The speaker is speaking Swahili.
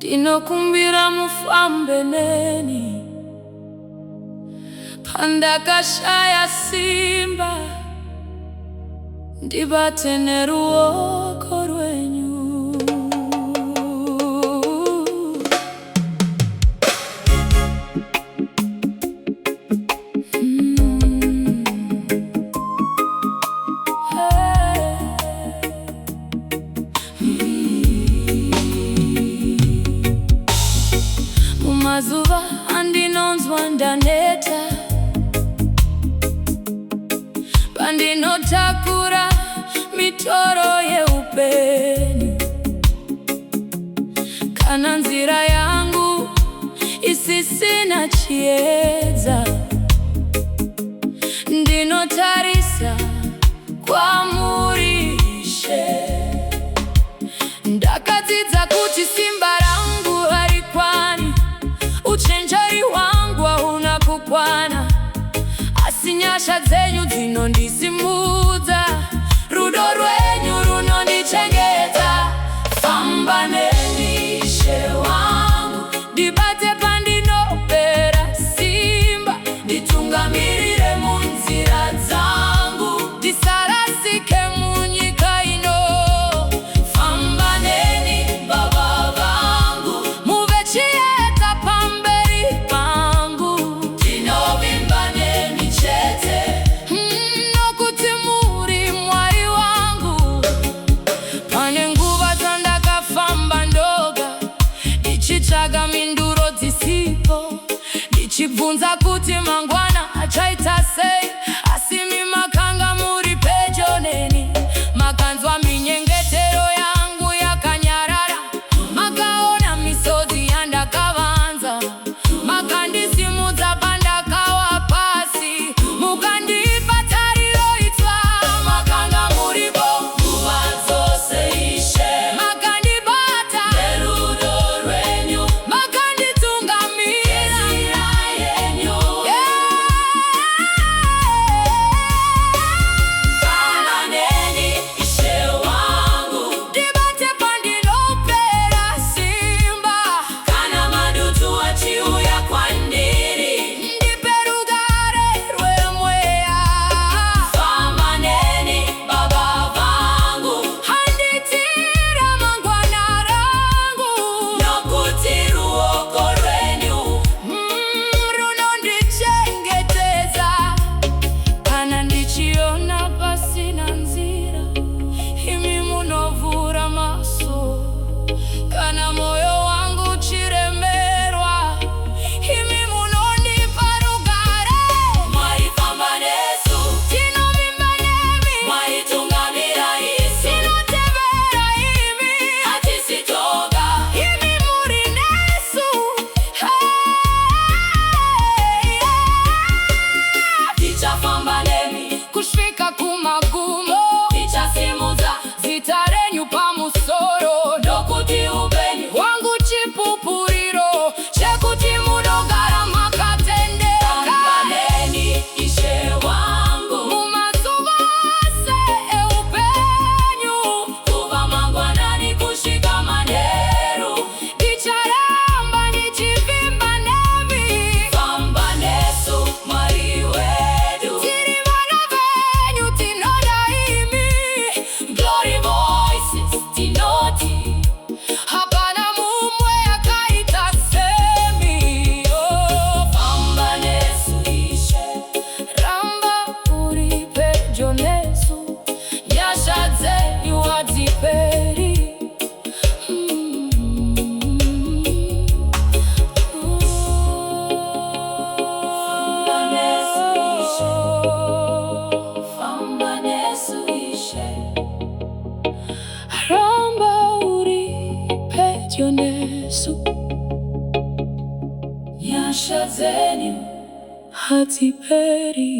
ndinokumbira mufambeneni pandakashaya simba, ndibate neruoko rwenyu. Mumazuva andinonzwa ndaneta, pandinotakura mitoro yeupenyu, kana nzira yangu isisina chiedza, ndinotarisa kwamurishe. Ndakadzidza kuti simba rangu harikwani, uchenjeri hwangu hauna kukwana, asi nyasha dzenyu dzinondisimudza, rudo rwenyu runondichengeta. Famba neni Ishe wangu, ndibate pandinopera simba, nditungamirire munzira dzangu, ndisarasike munyika ino. Famba neni Baba vangu, muve chiedza pamberi pangu, ndinovimba nemi chete, nokuti muri Mwari wangu. Pane nguva dzandakafamba ndoga, ndichitsvaga minduro dzisipo, ndichibvunza kuti mangwana achaita sei, asi imi makanga muri pedyo neni. Makanzwa minyengetero yangu yakanyarara, makaona misodzi yandakavanza, makandisimudza pandakawa pasi, mukandipa tariro itsva. Makanga muripo nguva dzose Ishe, makandibata nerudo rwenyu, makanditungamira nenzira yenyu. Famba neni Ishe wangu, ndibate pandinopera simba, kana madutu achiuya kwandiri, ndipe rugare rwemweya. Famba neni Baba vangu, handitira mangwana rangu, nokuti ruoko rwenyu runondichengetedza. Kana ndichiona pasina nzira, imi munovhura maso. Kana moyo wangu uchiremerwa, imi munondipa rugare. Mwari famba nesu, tinovimba nemi. Mwari tungamira isu, tinotevera imi, hatisitoga. Imi muri nesu, tichafamba nemi kusvika kumagumo, tichasimudza zita renyu pamusoro, nokuti upenyu hwangu chipupuriro chekuti munogara makatendeka. Famba neni Ishe wangu, mumazuva ose eupenyu, kubva mangwanani kusvika manheru, ndicharamba ndichivimba nemi. Famba nesu Mwari wedu, tiri vana venyu, tinoda imi. Glory voices tinoti, hapana mumwe akaita semi. Famba nesu Ishe, ramba uri pedyo nesu, nyasha dzenyu hadziperi. Famba nesu Ishe, famba nesu Ishe, ramba uri pedyo nesu, nyasha dzenyu hadziperi.